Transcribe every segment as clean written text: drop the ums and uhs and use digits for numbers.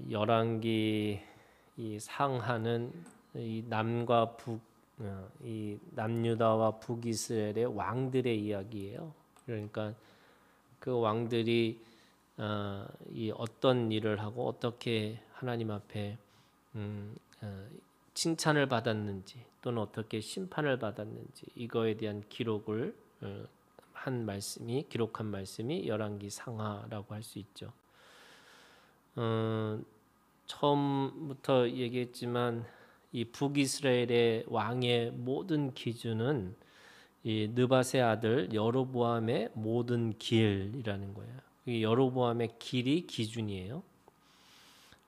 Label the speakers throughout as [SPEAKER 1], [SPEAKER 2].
[SPEAKER 1] 열왕기 이 상하는 이 남과 북, 이 남유다와 북이스라엘의 왕들의 이야기예요. 그러니까 그 왕들이 이 어떤 일을 하고 어떻게 하나님 앞에 칭찬을 받았는지 또는 어떻게 심판을 받았는지 이거에 대한 기록을 기록한 말씀이 열왕기 상하라고 할 수 있죠. 처음부터 얘기했지만 이 북이스라엘의 왕의 모든 기준은 이 느밧의 아들 여로보암의 모든 길이라는 거예요. 이 여로보암의 길이 기준이에요.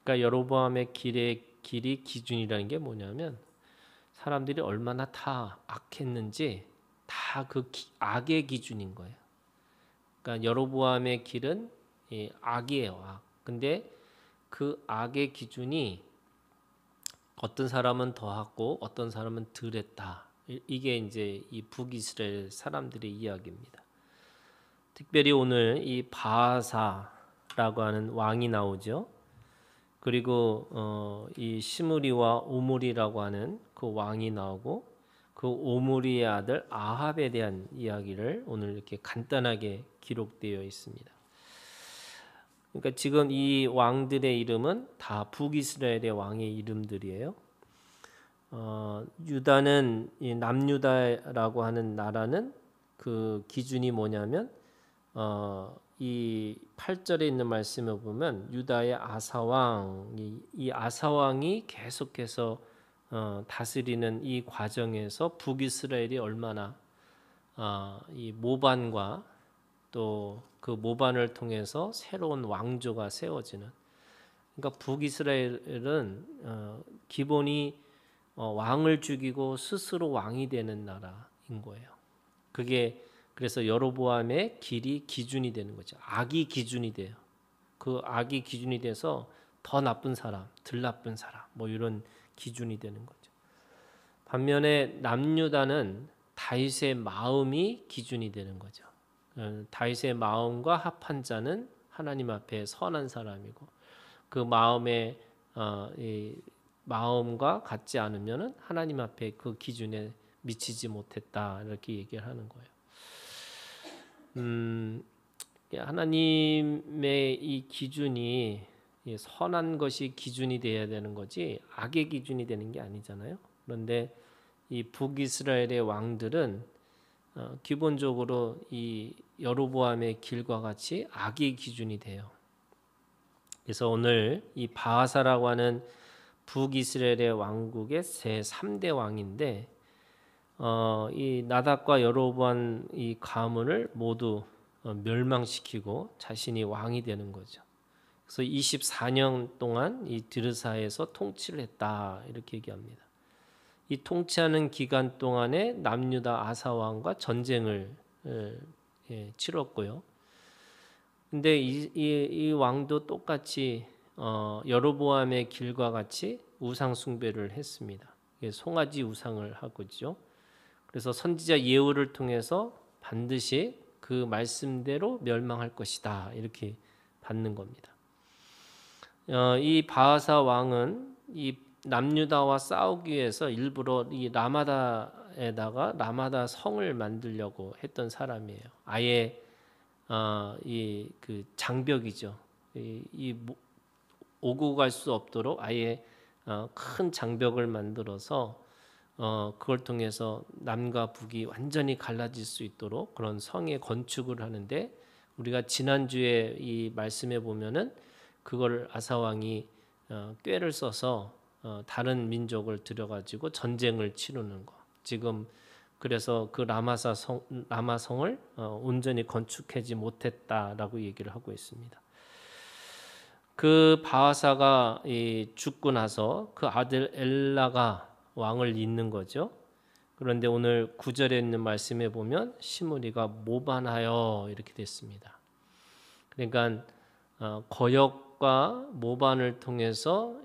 [SPEAKER 1] 그러니까 여로보암의 길이 기준이라는 게 뭐냐면 사람들이 얼마나 다 악했는지 다 그 악의 기준인 거예요. 그러니까 여로보암의 길은 악이에요. 악. 근데 그 악의 기준이 어떤 사람은 더하고 어떤 사람은 덜했다. 이게 이제 이 북이스라엘 사람들의 이야기입니다. 특별히 오늘 이 바하사라고 하는 왕이 나오죠. 그리고 이 시므리와 오므리라고 하는 그 왕이 나오고 그 오므리의 아들 아합에 대한 이야기를 오늘 이렇게 간단하게 기록되어 있습니다. 그러니까 지금 이 왕들의 이름은 다 북이스라엘의 왕의 이름들이에요. 유다는 이 남유다라고 하는 나라는 그 기준이 뭐냐면 이 8절에 있는 말씀을 보면 유다의 아사왕 이 아사왕이 계속해서 다스리는 이 과정에서 북이스라엘이 얼마나 이 모반과 또 그 모반을 통해서 새로운 왕조가 세워지는 그러니까 북이스라엘은 기본이 왕을 죽이고 스스로 왕이 되는 나라인 거예요. 그게 그래서 여로보암의 길이 기준이 되는 거죠. 악이 기준이 돼요. 그 악이 기준이 돼서 더 나쁜 사람, 덜 나쁜 사람 뭐 이런 기준이 되는 거죠. 반면에 남유다는 다윗의 마음이 기준이 되는 거죠. 다윗의 마음과 합한 자는 하나님 앞에 선한 사람이고 그 마음의 이 마음과 같지 않으면은 하나님 앞에 그 기준에 미치지 못했다 이렇게 얘기를 하는 거예요. 하나님의 이 기준이 선한 것이 기준이 되어야 되는 거지 악의 기준이 되는 게 아니잖아요. 그런데 이 북이스라엘의 왕들은 기본적으로 이 여로보암의 길과 같이 악의 기준이 돼요. 그래서 오늘 이 바하사라고 하는 북이스라엘의 왕국의 제 3대 왕인데 이 나답과 여로보암 이 가문을 모두 멸망시키고 자신이 왕이 되는 거죠. 그래서 24년 동안 이 드르사에서 통치를 했다 이렇게 얘기합니다. 이 통치하는 기간 동안에 남유다 아사 왕과 전쟁을 치렀고요. 근데 이 왕도 똑같이 여로보암의 길과 같이 우상 숭배를 했습니다. 송아지 우상을 하고죠. 그래서 선지자 예후를 통해서 반드시 그 말씀대로 멸망할 것이다 이렇게 받는 겁니다. 이 바하사 왕은 이 남유다와 싸우기 위해서 일부러 이 라마다에다가 라마다 성을 만들려고 했던 사람이에요. 아예 이 그 장벽이죠. 이 오고 갈 수 없도록 아예 큰 장벽을 만들어서 그걸 통해서 남과 북이 완전히 갈라질 수 있도록 그런 성의 건축을 하는데 우리가 지난주에 이 말씀에 보면은 그걸 아사 왕이 꾀를 써서 다른 민족을 들여가지고 전쟁을 치르는 거. 지금 그래서 그 라마성을 온전히 건축하지 못했다라고 얘기를 하고 있습니다. 그 바하사가 죽고 나서 그 아들 엘라가 왕을 잇는 거죠. 그런데 오늘 9절에 있는 말씀에 보면 시므리가 모반하여 이렇게 됐습니다. 그러니까 거역과 모반을 통해서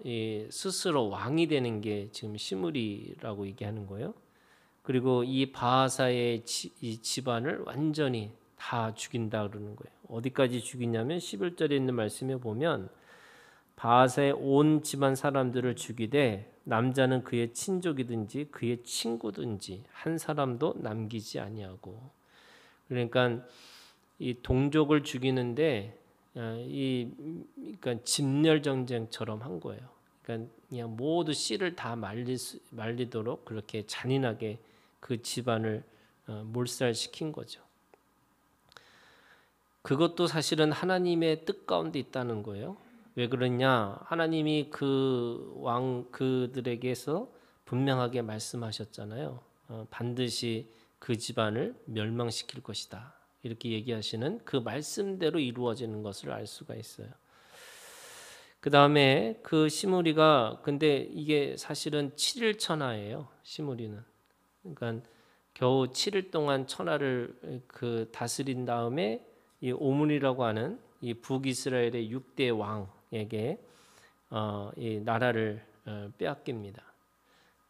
[SPEAKER 1] 스스로 왕이 되는 게 지금 시므리라고 얘기하는 거예요. 그리고 이 바하사의 이 집안을 완전히 다 죽인다 그러는 거예요. 어디까지 죽이냐면 11절에 있는 말씀에 보면 바하사의 온 집안 사람들을 죽이되 남자는 그의 친족이든지 그의 친구든지 한 사람도 남기지 아니하고. 그러니까 이 동족을 죽이는데 그러니까 진멸 전쟁처럼 한 거예요. 그러니까 그냥 모두 씨를 다 말리도록 그렇게 잔인하게 그 집안을 몰살시킨 거죠. 그것도 사실은 하나님의 뜻 가운데 있다는 거예요. 왜 그러냐? 하나님이 그들에게서 분명하게 말씀하셨잖아요. 반드시 그 집안을 멸망시킬 것이다. 이렇게 얘기하시는 그 말씀대로 이루어지는 것을 알 수가 있어요. 그 다음에 그 시므리가 근데 이게 사실은 7일 천하예요. 시므리는. 그러니까 겨우 7일 동안 천하를 다스린 다음에 이 오므리라고 하는 이 북이스라엘의 6대 왕에게 이 나라를 빼앗깁니다.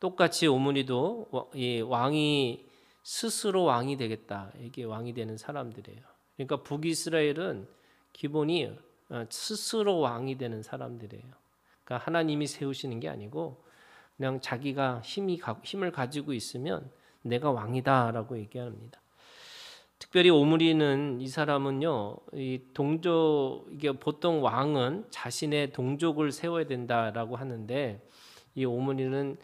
[SPEAKER 1] 똑같이 오므리도 이 왕이 스스로 왕이 되겠다. 이게 왕이 되는 사람들이에요. 그러니까 북이스라엘은 기본이 스스로 왕이 되는 사람들이에요. 그러니까 하나님이 세우시는 게 아니고 그냥 자기가 힘을 가지고 있으면 내가 왕이다라고 얘기합니다. 특별히 오므리는 이 사람은요, 이게 보통 왕은 자신의 동족을 세워야 된다라고 하는데 이 오므리는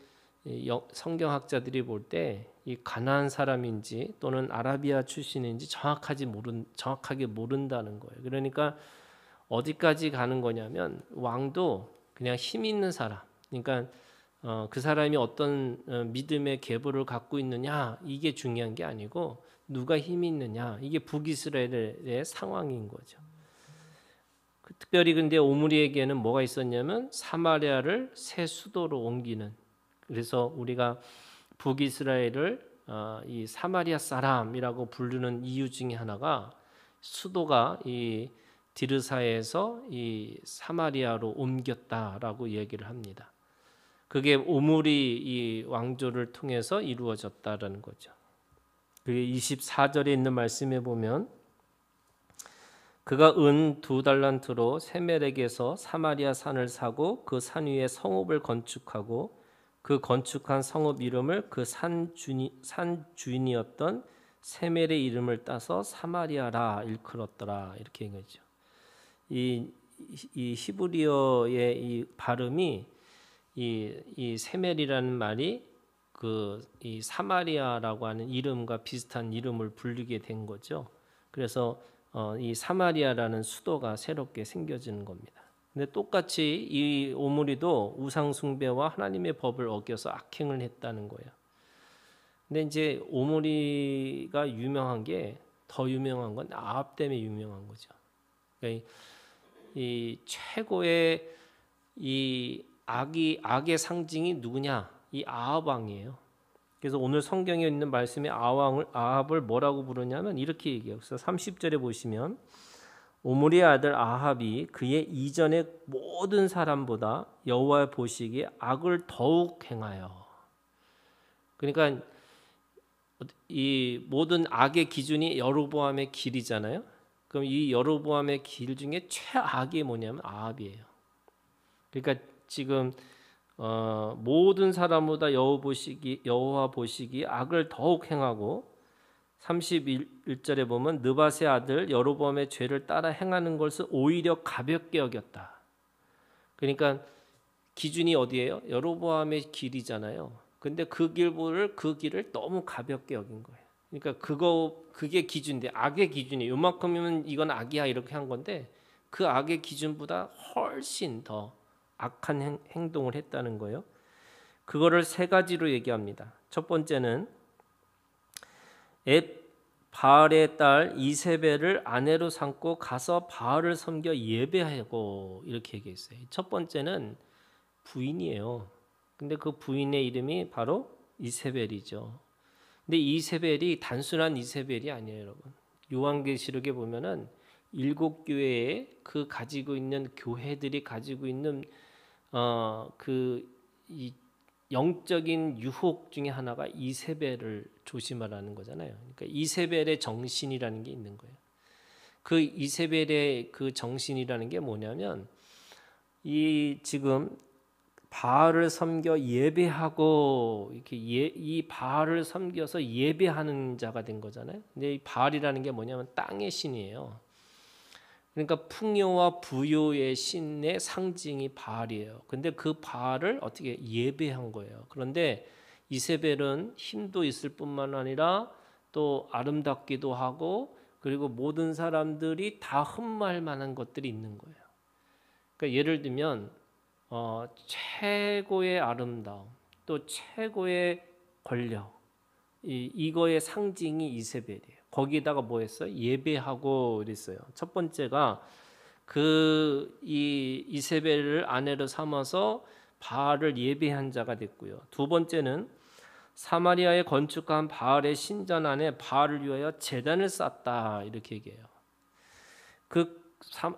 [SPEAKER 1] 성경학자들이 볼 때 이 가나안 사람인지 또는 아라비아 출신인지 정확하게 모른다는 거예요. 그러니까 어디까지 가는 거냐면 왕도 그냥 힘 있는 사람, 그러니까 그 사람이 어떤 믿음의 계보를 갖고 있느냐 이게 중요한 게 아니고 누가 힘이 있느냐 이게 북이스라엘의 상황인 거죠. 특별히 근데 오므리에게는 뭐가 있었냐면 사마리아를 새 수도로 옮기는, 그래서 우리가 북이스라엘을 이 사마리아 사람이라고 부르는 이유 중에 하나가 수도가 이 디르사에서 이 사마리아로 옮겼다라고 얘기를 합니다. 그게 오므리 이 왕조를 통해서 이루어졌다라는 거죠. 그게 24절에 있는 말씀에 보면 그가 은 2달란트로 세멜에게서 사마리아 산을 사고 그 산 위에 성읍을 건축하고 그 건축한 성읍 이름을 그 산 주인이었던 세멜의 이름을 따서 사마리아라 일컬었더라, 이렇게 얘기하죠. 이 히브리어의 이 발음이 이 세멜이라는 말이 이 사마리아라고 하는 이름과 비슷한 이름을 불리게 된 거죠. 그래서 이 사마리아라는 수도가 새롭게 생겨지는 겁니다. 근데 똑같이 이 오므리도 우상 숭배와 하나님의 법을 어겨서 악행을 했다는 거예요. 근데 이제 오므리가 더 유명한 건 아합 때문에 유명한 거죠. 그러니까 이 최고의 이 악의 상징이 누구냐? 이 아합 왕이에요. 그래서 오늘 성경에 있는 말씀에 아합을 뭐라고 부르냐면 이렇게 얘기해요. 그래서 30절에 보시면 오므리의 아들 아합이 그의 이전의 모든 사람보다 여호와 보시기에 악을 더욱 행하여. 그러니까 이 모든 악의 기준이 여로보암의 길이잖아요. 그럼 이 여로보암의 길 중에 최악이 뭐냐면 아합이에요. 그러니까 지금 모든 사람보다 여호와 보시기 악을 더욱 행하고 31절에 보면 느밧의 아들 여로보암의 죄를 따라 행하는 것을 오히려 가볍게 여겼다. 그러니까 기준이 어디예요? 여로보암의 길이잖아요. 근데 그 길을 너무 가볍게 여긴 거예요. 그러니까 그게 기준인데 악의 기준이 요만큼이면 이건 악이야 이렇게 한 건데 그 악의 기준보다 훨씬 더 악한 행동을 했다는 거예요. 그거를 세 가지로 얘기합니다. 첫 번째는 바알의 딸 이세벨을 아내로 삼고 가서 바알을 섬겨 예배하고 이렇게 얘기했어요. 첫 번째는 부인이에요. 근데 그 부인의 이름이 바로 이세벨이죠. 근데 이세벨이 단순한 이세벨이 아니에요, 여러분. 요한계시록에 보면은 7교회에 그 가지고 있는 교회들이 가지고 있는 이 영적인 유혹 중에 하나가 이세벨을 조심하라는 거잖아요. 그러니까 이세벨의 정신이라는 게 있는 거예요. 그 이세벨의 그 정신이라는 게 뭐냐면 이 지금 바알을 섬겨 예배하고 이렇게 이 바알을 섬겨서 예배하는 자가 된 거잖아요. 근데 이 바알이라는 게 뭐냐면 땅의 신이에요. 그러니까 풍요와 부요의 신의 상징이 바알이에요. 근데 그 바알을 어떻게 예배한 거예요. 그런데 이세벨은 힘도 있을 뿐만 아니라 또 아름답기도 하고 그리고 모든 사람들이 다 흠모할 만한 것들이 있는 거예요. 그러니까 예를 들면 최고의 아름다움 또 최고의 권력 이거의 상징이 이세벨이에요. 거기다가 뭐 했어요? 예배하고 그랬어요. 첫 번째가 이 이세벨을 아내로 삼아서 바알을 예배한 자가 됐고요. 두 번째는 사마리아에 건축한 바알의 신전 안에 바알을 위하여 제단을 쌓았다 이렇게 얘기해요. 그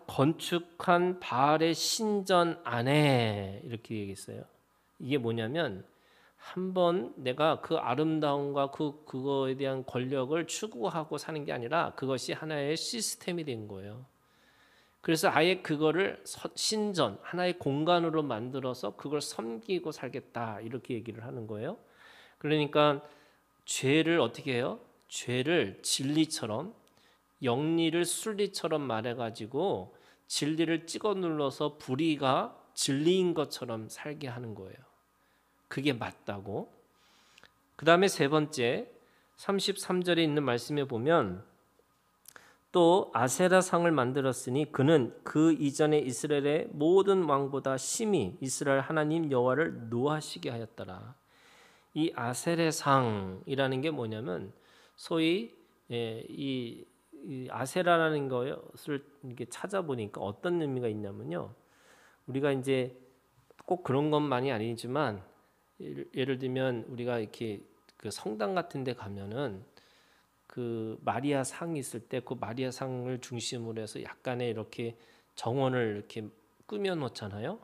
[SPEAKER 1] 건축한 바알의 신전 안에 이렇게 얘기했어요. 이게 뭐냐면 한번 내가 그 아름다움과 그거에 대한 권력을 추구하고 사는 게 아니라 그것이 하나의 시스템이 된 거예요. 그래서 아예 그거를 신전 하나의 공간으로 만들어서 그걸 섬기고 살겠다 이렇게 얘기를 하는 거예요. 그러니까 죄를 어떻게 해요? 죄를 진리처럼 영리를 순리처럼 말해가지고 진리를 찍어 눌러서 불의가 진리인 것처럼 살게 하는 거예요. 그게 맞다고. 그 다음에 세 번째 33절에 있는 말씀에 보면 또 아세라 상을 만들었으니 그는 그 이전에 이스라엘의 모든 왕보다 심히 이스라엘 하나님 여호와를 노하시게 하였더라. 이 아세라 상이라는 게 뭐냐면 소위 이 아세라라는 것을 이렇게 찾아보니까 어떤 의미가 있냐면요. 우리가 이제 꼭 그런 것만이 아니지만 예를 들면 우리가 이렇게 그 성당 같은 데 가면은 그 마리아 상이 있을 때 그 마리아 상을 중심으로 해서 약간의 이렇게 정원을 이렇게 꾸며 놓잖아요.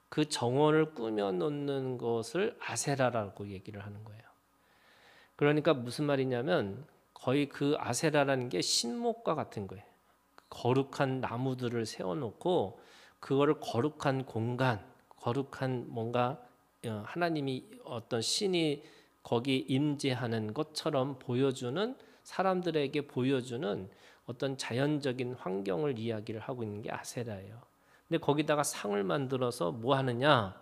[SPEAKER 1] 그 정원을 꾸며 놓는 것을 아세라라고 얘기를 하는 거예요. 그러니까 무슨 말이냐면 거의 그 아세라라는 게 신목과 같은 거예요. 거룩한 나무들을 세워놓고 그거를 거룩한 공간, 거룩한 뭔가 하나님이 어떤 신이 거기 임재하는 것처럼 보여주는 사람들에게 보여주는 어떤 자연적인 환경을 이야기를 하고 있는 게 아세라예요. 근데 거기다가 상을 만들어서 뭐 하느냐?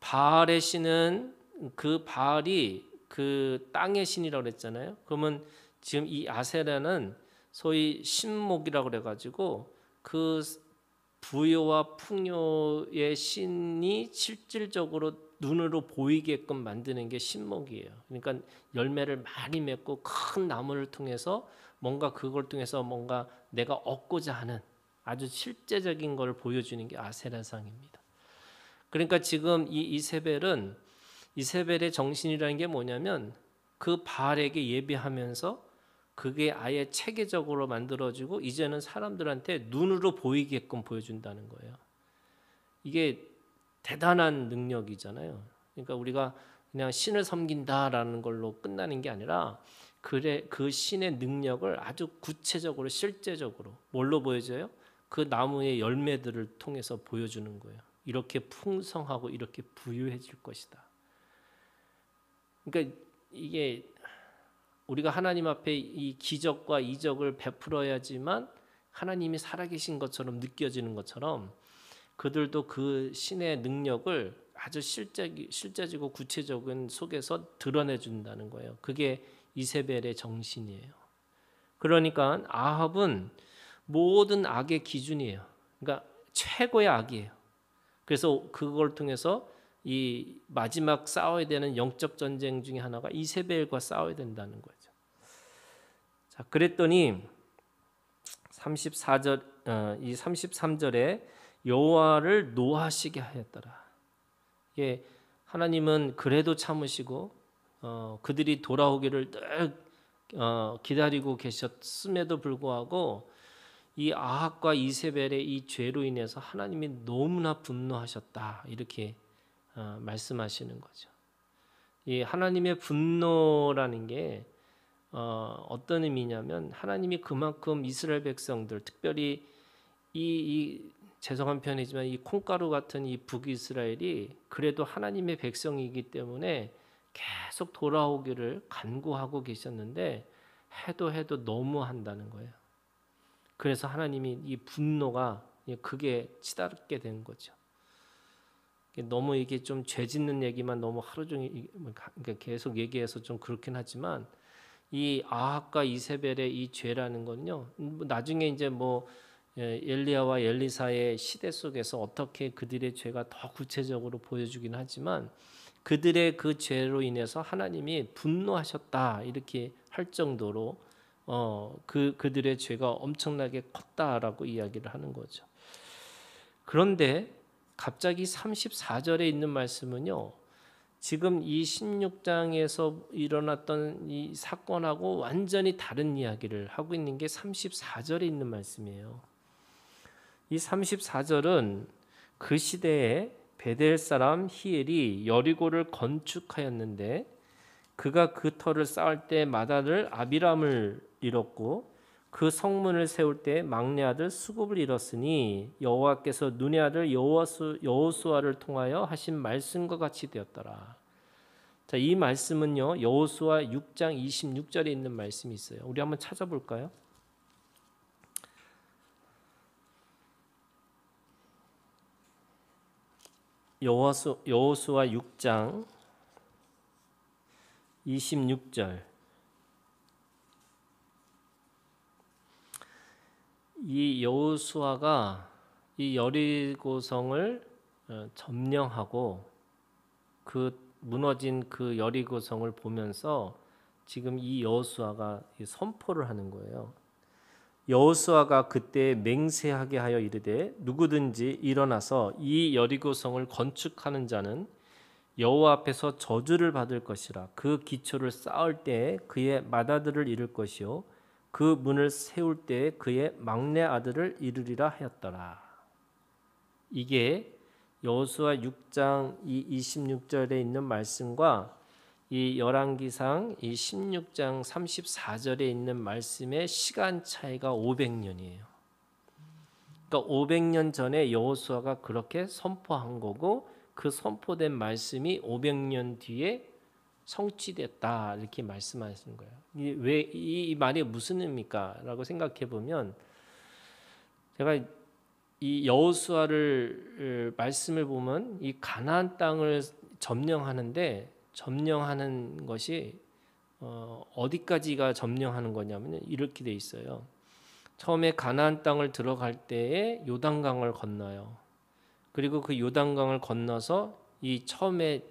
[SPEAKER 1] 바알의 신은 그 바알이 그 땅의 신이라고 그랬잖아요. 그러면 지금 이 아세라는 소위 신목이라고 그래가지고 그 부요와 풍요의 신이 실질적으로 눈으로 보이게끔 만드는 게 신목이에요. 그러니까 열매를 많이 맺고 큰 나무를 통해서 뭔가 그걸 통해서 뭔가 내가 얻고자 하는 아주 실제적인 걸 보여주는 게 아세라상입니다. 그러니까 지금 이 이세벨의 정신이라는 게 뭐냐면 그 바알에게 예배하면서 그게 아예 체계적으로 만들어지고 이제는 사람들한테 눈으로 보이게끔 보여준다는 거예요. 이게 대단한 능력이잖아요. 그러니까 우리가 그냥 신을 섬긴다라는 걸로 끝나는 게 아니라 그 신의 능력을 아주 구체적으로 실제적으로 뭘로 보여줘요? 그 나무의 열매들을 통해서 보여주는 거예요. 이렇게 풍성하고 이렇게 부유해질 것이다. 그러니까 이게 우리가 하나님 앞에 이 기적과 이적을 베풀어야지만 하나님이 살아계신 것처럼 느껴지는 것처럼 그들도 그 신의 능력을 아주 실제적이고 구체적인 속에서 드러내준다는 거예요. 그게 이세벨의 정신이에요. 그러니까 아합은 모든 악의 기준이에요. 그러니까 최고의 악이에요. 그래서 그걸 통해서 이 마지막 싸워야 되는 영적 전쟁 중에 하나가 이세벨과 싸워야 된다는 거죠. 자, 그랬더니 34절 이 33절에 여호와를 노하시게 하였더라. 이게 하나님은 그래도 참으시고 그들이 돌아오기를 늘 기다리고 계셨음에도 불구하고 이 아합과 이세벨의 이 죄로 인해서 하나님이 너무나 분노하셨다 이렇게 말씀하시는 거죠. 이 하나님의 분노라는 게 어떤 의미냐면 하나님이 그만큼 이스라엘 백성들 특별히 이 죄송한 표현이지만 이 콩가루 같은 이 북이스라엘이 그래도 하나님의 백성이기 때문에 계속 돌아오기를 간구하고 계셨는데 해도 너무 한다는 거예요. 그래서 하나님이 이 분노가 그게 치닫게 된 거죠. 너무 이게 좀 죄 짓는 얘기만 너무 하루 종일 그러니까 계속 얘기해서 좀 그렇긴 하지만 이 아합과 이세벨의 이 죄라는 건요. 나중에 이제 뭐 엘리야와 엘리사의 시대 속에서 어떻게 그들의 죄가 더 구체적으로 보여주긴 하지만 그들의 그 죄로 인해서 하나님이 분노하셨다 이렇게 할 정도로 그들의 죄가 엄청나게 컸다라고 이야기를 하는 거죠. 그런데 갑자기 34절에 있는 말씀은요. 지금 이 16장에서 일어났던 이 사건하고 완전히 다른 이야기를 하고 있는 게 34절에 있는 말씀이에요. 이 34절은 그 시대에 베델 사람 히엘이 여리고를 건축하였는데 그가 그 터를 쌓을 때 마다를 아비람을 잃었고 그 성문을 세울 때 막내 아들 수굽을 잃었으니 여호와께서 눈의 아들 여호수아를 통하여 하신 말씀과 같이 되었더라. 자, 이 말씀은요. 여호수아 6장 26절에 있는 말씀이 있어요. 우리 한번 찾아볼까요? 여호수아 6장 26절. 이 여호수아가 이 여리고성을 점령하고 그 무너진 그 여리고성을 보면서 지금 이 여호수아가 선포를 하는 거예요. 여호수아가 그때 맹세하게 하여 이르되 누구든지 일어나서 이 여리고성을 건축하는 자는 여호와 앞에서 저주를 받을 것이라. 그 기초를 쌓을 때에 그의 맏아들을 잃을 것이요 그 문을 세울 때에 그의 막내 아들을 잃으리라 하였더라. 이게 여호수아 6장 26절에 있는 말씀과 이 열왕기상 이 16장 34절에 있는 말씀의 시간 차이가 500년이에요. 그러니까 500년 전에 여호수아가 그렇게 선포한 거고 그 선포된 말씀이 500년 뒤에 성취됐다 이렇게 말씀하시는 거예요. 왜 이 말이 무슨 의미일까라고 생각해 보면 제가 이 여호수아를 말씀을 보면 이 가나안 땅을 점령하는데 점령하는 것이 어디까지가 점령하는 거냐면 이렇게 돼 있어요. 처음에 가나안 땅을 들어갈 때에 요단강을 건너요. 그리고 그 요단강을 건너서 이 처음에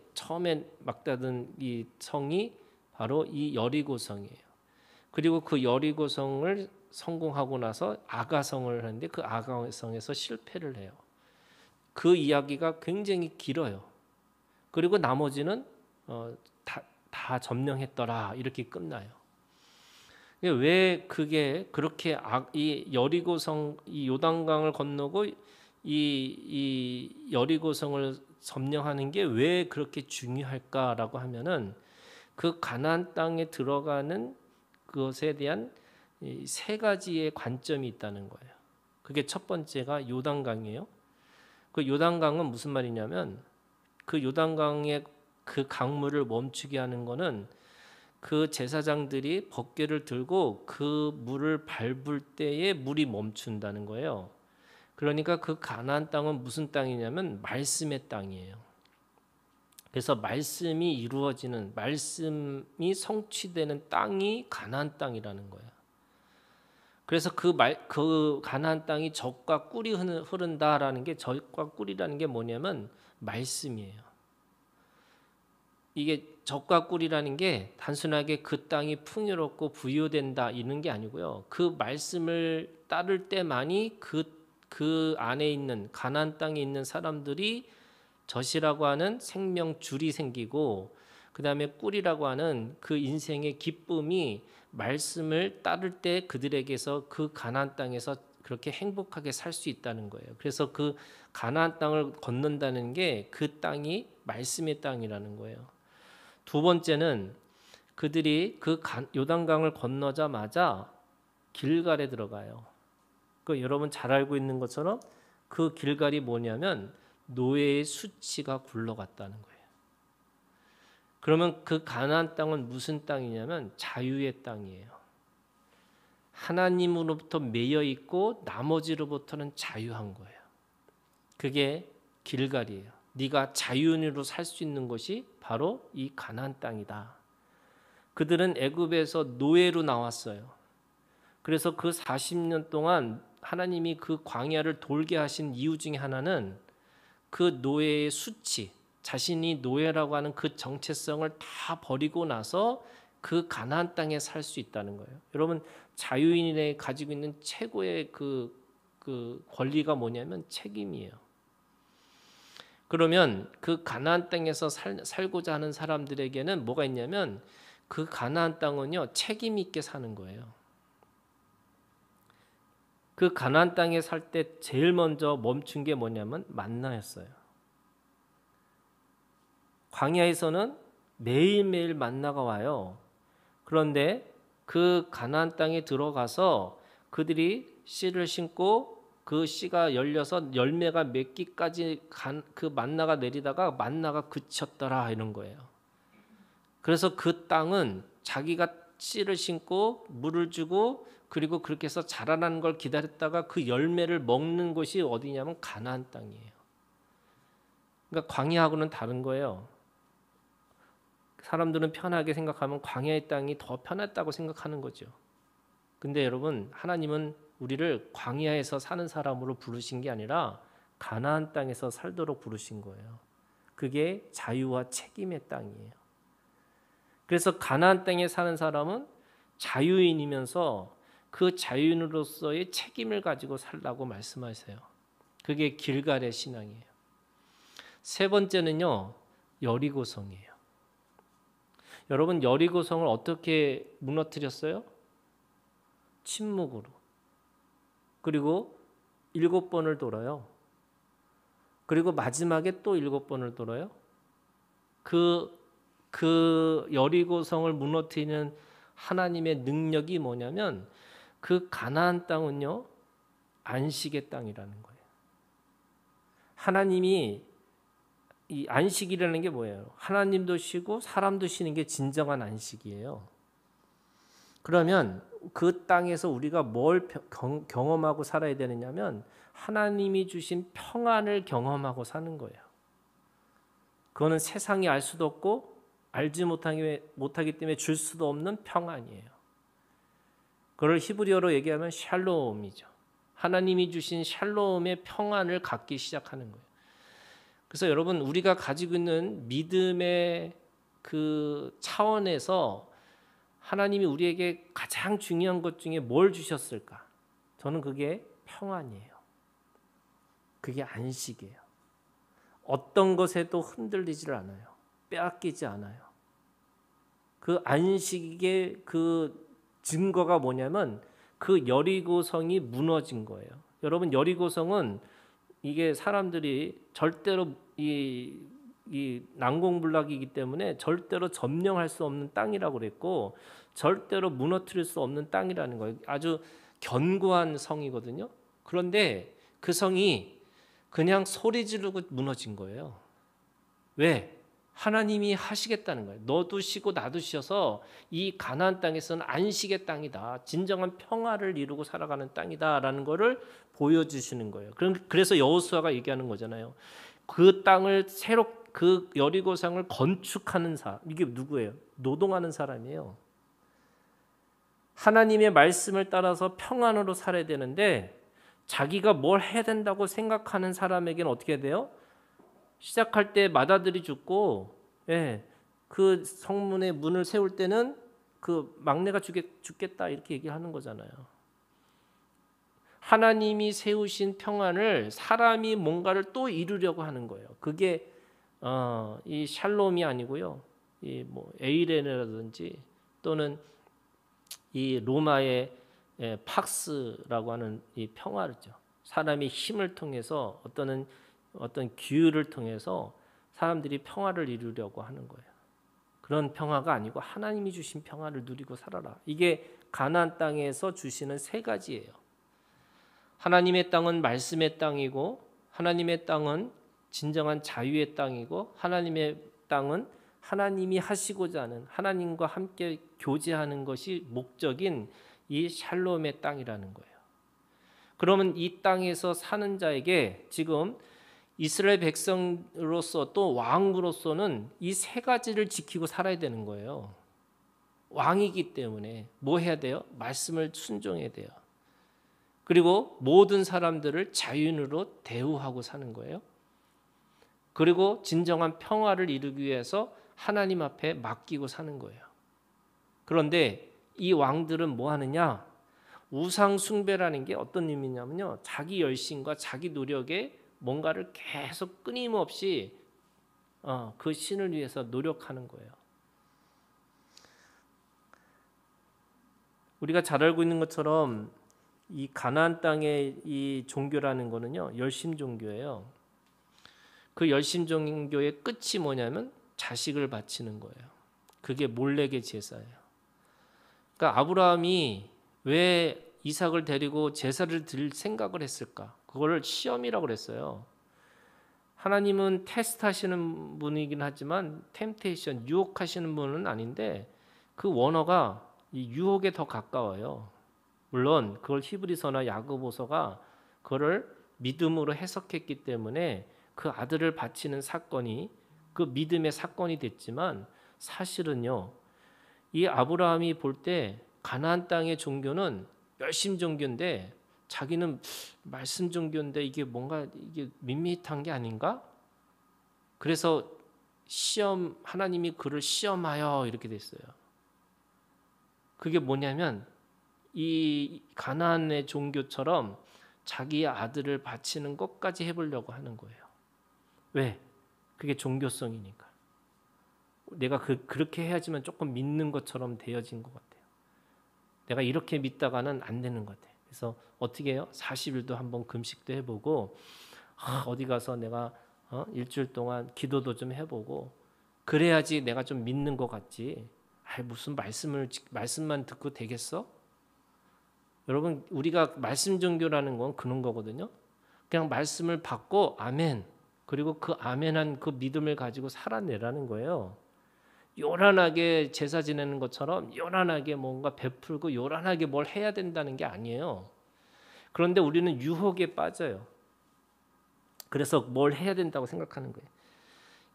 [SPEAKER 1] 막 닫은 이 성이 바로 이 여리고성이에요. 그리고 그 여리고성을 성공하고 나서 아가성을 하는데 그 아가성에서 실패를 해요. 그 이야기가 굉장히 길어요. 그리고 나머지는 다 점령했더라 이렇게 끝나요. 왜 그게 그렇게 이 여리고성 이 요단강을 건너고 이 여리고성을 점령하는 게 왜 그렇게 중요할까라고 하면은 그 가나안 땅에 들어가는 그것에 대한 세 가지의 관점이 있다는 거예요. 그게 첫 번째가 요단강이에요. 그 요단강은 무슨 말이냐면 그 요단강의 그 강물을 멈추게 하는 거는 그 제사장들이 법궤를 들고 그 물을 밟을 때에 물이 멈춘다는 거예요. 그러니까 그 가나안 땅은 무슨 땅이냐면 말씀의 땅이에요. 그래서 말씀이 이루어지는 말씀이 성취되는 땅이 가나안 땅이라는 거예요. 그래서 그 가나안 땅이 젖과 꿀이 흐른다라는 게 젖과 꿀이라는 게 뭐냐면 말씀이에요. 이게 젖과 꿀이라는 게 단순하게 그 땅이 풍요롭고 부유된다 이런 게 아니고요. 그 말씀을 따를 때만이 그 안에 있는 가나안 땅에 있는 사람들이 젖이라고 하는 생명줄이 생기고 그다음에 꿀이라고 하는 그 인생의 기쁨이 말씀을 따를 때 그들에게서 그 가나안 땅에서 그렇게 행복하게 살 수 있다는 거예요. 그래서 그 가나안 땅을 건넌다는 게 그 땅이 말씀의 땅이라는 거예요. 두 번째는 그들이 그 요단강을 건너자마자 길갈에 들어가요. 그 여러분 잘 알고 있는 것처럼 그 길갈이 뭐냐면 노예의 수치가 굴러갔다는 거예요. 그러면 그 가나안 땅은 무슨 땅이냐면 자유의 땅이에요. 하나님으로부터 매여 있고 나머지로부터는 자유한 거예요. 그게 길갈이에요. 네가 자유인으로 살 수 있는 것이 바로 이 가나안 땅이다. 그들은 애굽에서 노예로 나왔어요. 그래서 그 40년 동안 하나님이 그 광야를 돌게 하신 이유 중에 하나는 그 노예의 수치, 자신이 노예라고 하는 그 정체성을 다 버리고 나서 그 가나안 땅에 살 수 있다는 거예요. 여러분, 자유인이 가지고 있는 최고의 그 권리가 뭐냐면 책임이에요. 그러면 그 가나안 땅에서 살고자 하는 사람들에게는 뭐가 있냐면 그 가나안 땅은요, 책임 있게 사는 거예요. 그 가나안 땅에 살 때 제일 먼저 멈춘 게 뭐냐면 만나였어요. 광야에서는 매일매일 만나가 와요. 그런데 그 가나안 땅에 들어가서 그들이 씨를 심고 그 씨가 열려서 열매가 맺기까지 그 만나가 내리다가 만나가 그쳤더라 이런 거예요. 그래서 그 땅은 자기가 씨를 심고 물을 주고 그리고 그렇게 해서 자라나는 걸 기다렸다가 그 열매를 먹는 곳이 어디냐면 가나안 땅이에요. 그러니까 광야하고는 다른 거예요. 사람들은 편하게 생각하면 광야의 땅이 더 편했다고 생각하는 거죠. 근데 여러분, 하나님은 우리를 광야에서 사는 사람으로 부르신 게 아니라 가나안 땅에서 살도록 부르신 거예요. 그게 자유와 책임의 땅이에요. 그래서 가나안 땅에 사는 사람은 자유인이면서 그 자유인으로서의 책임을 가지고 살라고 말씀하세요. 그게 길갈의 신앙이에요. 세 번째는요, 여리고성이에요. 여러분, 여리고성을 어떻게 무너뜨렸어요? 침묵으로. 그리고 7번을 돌아요. 그리고 마지막에 또 7번을 돌아요. 그 여리고성을 무너뜨리는 하나님의 능력이 뭐냐면 그 가나안 땅은요, 안식의 땅이라는 거예요. 하나님이 이 안식이라는 게 뭐예요? 하나님도 쉬고 사람도 쉬는 게 진정한 안식이에요. 그러면 그 땅에서 우리가 뭘 경험하고 살아야 되느냐면 하나님이 주신 평안을 경험하고 사는 거예요. 그거는 세상이 알 수도 없고 알지 못하기 때문에 줄 수도 없는 평안이에요. 그걸 히브리어로 얘기하면 샬롬이죠. 하나님이 주신 샬롬의 평안을 갖기 시작하는 거예요. 그래서 여러분, 우리가 가지고 있는 믿음의 그 차원에서 하나님이 우리에게 가장 중요한 것 중에 뭘 주셨을까? 저는 그게 평안이에요. 그게 안식이에요. 어떤 것에도 흔들리질 않아요. 빼앗기지 않아요. 그 안식의 그 증거가 뭐냐면 그 여리고성이 무너진 거예요. 여러분, 여리고성은 이게 사람들이 절대로 이 난공불락이기 때문에 절대로 점령할 수 없는 땅이라고 그랬고 절대로 무너뜨릴 수 없는 땅이라는 거예요. 아주 견고한 성이거든요. 그런데 그 성이 그냥 소리 지르고 무너진 거예요. 왜? 하나님이 하시겠다는 거예요. 너도 쉬고 나도 쉬어서 이 가나안 땅에서는 안식의 땅이다. 진정한 평화를 이루고 살아가는 땅이다라는 것을 보여주시는 거예요. 그래서 여호수아가 얘기하는 거잖아요. 그 땅을 새로 그 여리고성을 건축하는 사람, 이게 누구예요? 노동하는 사람이에요. 하나님의 말씀을 따라서 평안으로 살아야 되는데 자기가 뭘 해야 된다고 생각하는 사람에게는 어떻게 돼요? 시작할 때 맏아들이 죽고, 그 성문의 문을 세울 때는 그 막내가 죽겠다 이렇게 얘기하는 거잖아요. 하나님이 세우신 평안을 사람이 뭔가를 또 이루려고 하는 거예요. 그게 이 샬롬이 아니고요. 이 뭐 에이레네라든지 또는 이 로마의 팍스라고 하는 이 평화죠. 사람의 힘을 통해서 어떤 기율을 통해서 사람들이 평화를 이루려고 하는 거예요. 그런 평화가 아니고 하나님이 주신 평화를 누리고 살아라. 이게 가나안 땅에서 주시는 세 가지예요. 하나님의 땅은 말씀의 땅이고 하나님의 땅은 진정한 자유의 땅이고 하나님의 땅은 하나님이 하시고자 하는 하나님과 함께 교제하는 것이 목적인 이 샬롬의 땅이라는 거예요. 그러면 이 땅에서 사는 자에게 지금 이스라엘 백성으로서 또 왕으로서는 이 세 가지를 지키고 살아야 되는 거예요. 왕이기 때문에 뭐 해야 돼요? 말씀을 순종해야 돼요. 그리고 모든 사람들을 자유인으로 대우하고 사는 거예요. 그리고 진정한 평화를 이루기 위해서 하나님 앞에 맡기고 사는 거예요. 그런데 이 왕들은 뭐 하느냐? 우상 숭배라는 게 어떤 의미냐면요, 자기 열심과 자기 노력에 뭔가를 계속 끊임없이 그 신을 위해서 노력하는 거예요. 우리가 잘 알고 있는 것처럼 이 가나안 땅의 이 종교라는 거는요, 열심 종교예요. 그 열심 종교의 끝이 뭐냐면 자식을 바치는 거예요. 그게 몰렉의 제사예요. 그러니까 아브라함이 왜 이삭을 데리고 제사를 드릴 생각을 했을까? 그거를 시험이라고 그랬어요. 하나님은 테스트하시는 분이긴 하지만 템테이션, 유혹하시는 분은 아닌데 그 원어가 이 유혹에 더 가까워요. 물론 그걸 히브리서나 야고보서가 그거를 믿음으로 해석했기 때문에 그 아들을 바치는 사건이 그 믿음의 사건이 됐지만 사실은요, 이 아브라함이 볼 때 가나안 땅의 종교는 열심 종교인데 자기는 말씀 종교인데 이게 뭔가 이게 밋밋한 게 아닌가? 그래서 하나님이 그를 시험하여 이렇게 됐어요. 그게 뭐냐면 이 가나안의 종교처럼 자기의 아들을 바치는 것까지 해보려고 하는 거예요. 왜? 그게 종교성이니까. 내가 그렇게 해야지만 조금 믿는 것처럼 되어진 것 같아요. 내가 이렇게 믿다가는 안 되는 것 같아요. 그래서 어떻게 해요? 40일도 한번 금식도 해보고 어디 가서 내가 일주일 동안 기도도 좀 해보고 그래야지 내가 좀 믿는 것 같지. 무슨 말씀만 듣고 되겠어? 여러분, 우리가 말씀 종교라는 건 그런 거거든요. 그냥 말씀을 받고 아멘, 그리고 그 아멘한 그 믿음을 가지고 살아내라는 거예요. 요란하게 제사 지내는 것처럼 요란하게 뭔가 베풀고 요란하게 뭘 해야 된다는 게 아니에요. 그런데 우리는 유혹에 빠져요. 그래서 뭘 해야 된다고 생각하는 거예요.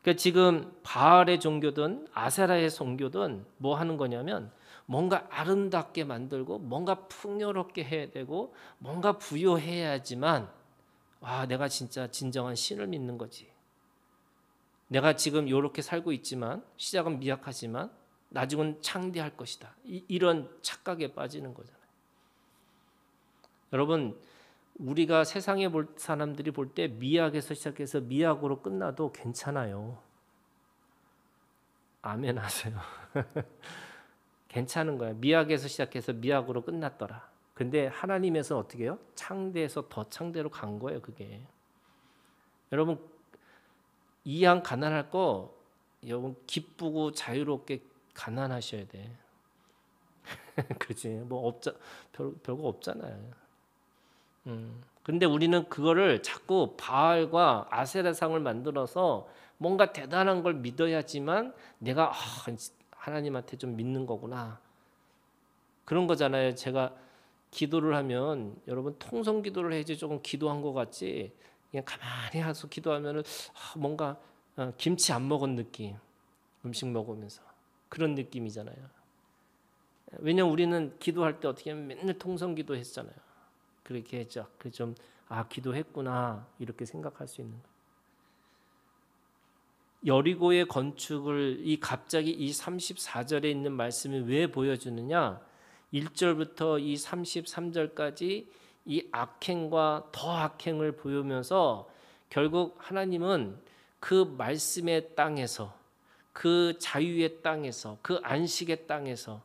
[SPEAKER 1] 그러니까 지금 바알의 종교든 아세라의 종교든 뭐 하는 거냐면 뭔가 아름답게 만들고 뭔가 풍요롭게 해야 되고 뭔가 부유해야지만 내가 진짜 진정한 신을 믿는 거지. 내가 지금 이렇게 살고 있지만 시작은 미약하지만 나중은 창대할 것이다. 이런 착각에 빠지는 거잖아요. 여러분, 우리가 세상에 볼 사람들이 볼 때 미약에서 시작해서 미약으로 끝나도 괜찮아요. 아멘 하세요. 괜찮은 거야. 미약에서 시작해서 미약으로 끝났더라. 근데 하나님에서 어떻게 해요? 창대에서 더 창대로 간 거예요, 그게. 여러분, 이왕 가난할 거 여러분 기쁘고 자유롭게 가난하셔야 돼. 그지? 뭐 별거 없잖아요. 근데 우리는 그거를 자꾸 바알과 아세라상을 만들어서 뭔가 대단한 걸 믿어야지만 내가 하나님한테 좀 믿는 거구나. 그런 거잖아요. 제가 기도를 하면 여러분 통성 기도를 해야지 조금 기도한 것 같지. 그냥 가만히 와서 기도하면은 뭔가 김치 안 먹은 느낌, 음식 먹으면서 그런 느낌이잖아요. 왜냐면 우리는 기도할 때 어떻게 하면 맨날 통성 기도했잖아요. 그렇게 했죠. 그 좀 기도했구나 이렇게 생각할 수 있는 거예요. 여리고의 건축을 갑자기 이 34절에 있는 말씀이 왜 보여주느냐? 1절부터 이 33절까지 이 악행과 더 악행을 보이면서 결국 하나님은 그 말씀의 땅에서, 그 자유의 땅에서, 그 안식의 땅에서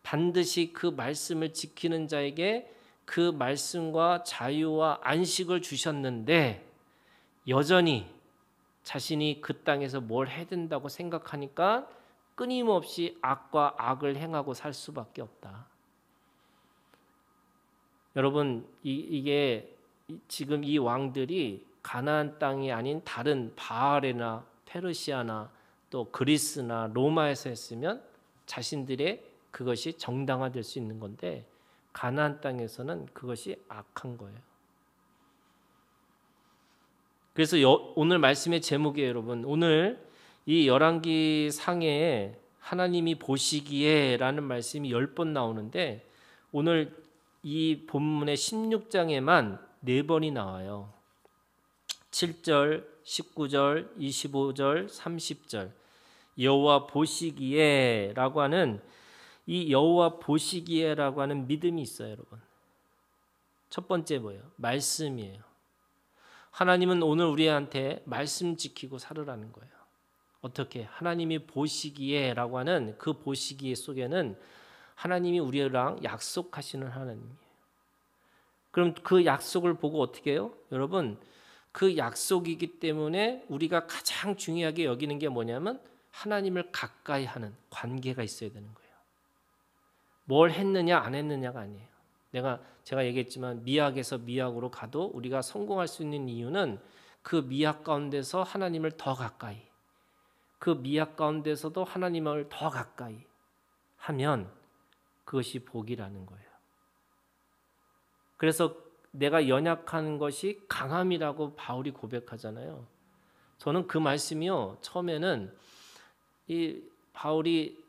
[SPEAKER 1] 반드시 그 말씀을 지키는 자에게 그 말씀과 자유와 안식을 주셨는데 여전히 자신이 그 땅에서 뭘 해야 된다고 생각하니까 끊임없이 악과 악을 행하고 살 수밖에 없다. 여러분, 이게 지금 이 왕들이 가나안 땅이 아닌 다른 바알이나 페르시아나 또 그리스나 로마에서 했으면 자신들의 그것이 정당화될 수 있는 건데 가나안 땅에서는 그것이 악한 거예요. 그래서 오늘 말씀의 제목이에요, 여러분. 오늘 이 열왕기 상해에 하나님이 보시기에라는 말씀이 10번 나오는데 오늘 이 본문의 16장에만 4번이 나와요. 7절, 19절, 25절, 30절. 여호와 보시기에라고 하는 이 여호와 보시기에라고 하는 믿음이 있어요, 여러분. 첫 번째 뭐예요? 말씀이에요. 하나님은 오늘 우리한테 말씀 지키고 살으라는 거예요. 어떻게? 하나님이 보시기에라고 하는 그 보시기에 속에는 하나님이 우리랑 약속하시는 하나님이에요. 그럼 그 약속을 보고 어떻게 해요? 여러분, 그 약속이기 때문에 우리가 가장 중요하게 여기는 게 뭐냐면 하나님을 가까이 하는 관계가 있어야 되는 거예요. 뭘 했느냐 안 했느냐가 아니에요. 제가 얘기했지만 미학에서 미학으로 가도 우리가 성공할 수 있는 이유는 그 미학 가운데서 하나님을 더 가까이, 그 미학 가운데서도 하나님을 더 가까이 하면 그것이 복이라는 거예요. 그래서 내가 연약한 것이 강함이라고 바울이 고백하잖아요. 저는 그 말씀이요, 처음에는 이 바울이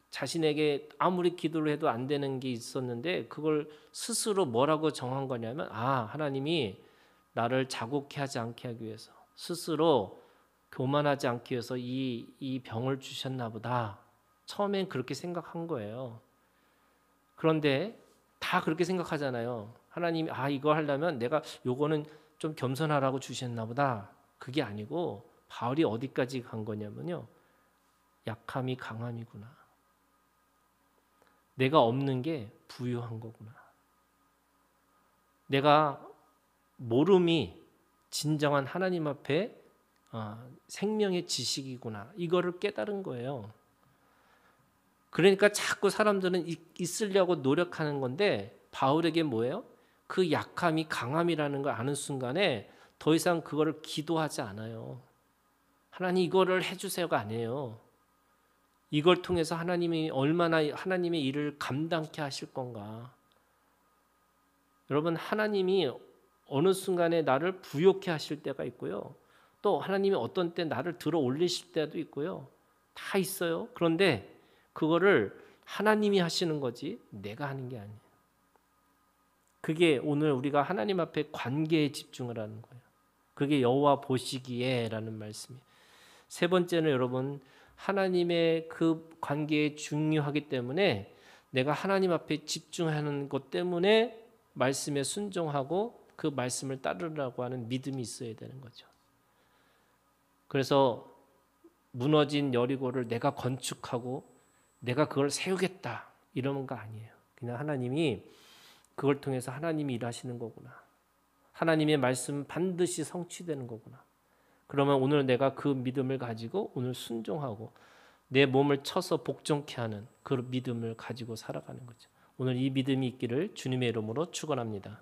[SPEAKER 1] 자신에게 아무리 기도를 해도 안 되는 게 있었는데 그걸 스스로 뭐라고 정한 거냐면 하나님이 나를 자국해 하지 않게 하기 위해서 스스로 교만하지 않기 위해서 이 병을 주셨나 보다. 처음엔 그렇게 생각한 거예요. 그런데 다 그렇게 생각하잖아요. 하나님이 이거 하려면 내가 요거는 좀 겸손하라고 주셨나 보다. 그게 아니고 바울이 어디까지 간 거냐면요. 약함이 강함이구나. 내가 없는 게 부유한 거구나. 내가 모름이 진정한 하나님 앞에 생명의 지식이구나. 이거를 깨달은 거예요. 그러니까 자꾸 사람들은 있으려고 노력하는 건데 바울에게 뭐예요? 그 약함이 강함이라는 걸 아는 순간에 더 이상 그거를 기도하지 않아요. 하나님 이거를 해주세요가 아니에요. 이걸 통해서 하나님이 얼마나 하나님의 일을 감당케 하실 건가. 여러분, 하나님이 어느 순간에 나를 부욕해 하실 때가 있고요. 또 하나님이 어떤 때 나를 들어 올리실 때도 있고요. 다 있어요. 그런데 그거를 하나님이 하시는 거지 내가 하는 게 아니에요. 그게 오늘 우리가 하나님 앞에 관계에 집중을 하는 거예요. 그게 여호와 보시기에라는 말씀이에요. 세 번째는 여러분, 하나님의 그 관계에 중요하기 때문에 내가 하나님 앞에 집중하는 것 때문에 말씀에 순종하고 그 말씀을 따르려고 하는 믿음이 있어야 되는 거죠. 그래서 무너진 여리고를 내가 건축하고 내가 그걸 세우겠다 이러는 거 아니에요. 그냥 하나님이 그걸 통해서 하나님이 일하시는 거구나. 하나님의 말씀 반드시 성취되는 거구나. 그러면 오늘 내가 그 믿음을 가지고 오늘 순종하고 내 몸을 쳐서 복종케 하는 그 믿음을 가지고 살아가는 거죠. 오늘 이 믿음이 있기를 주님의 이름으로 축원합니다.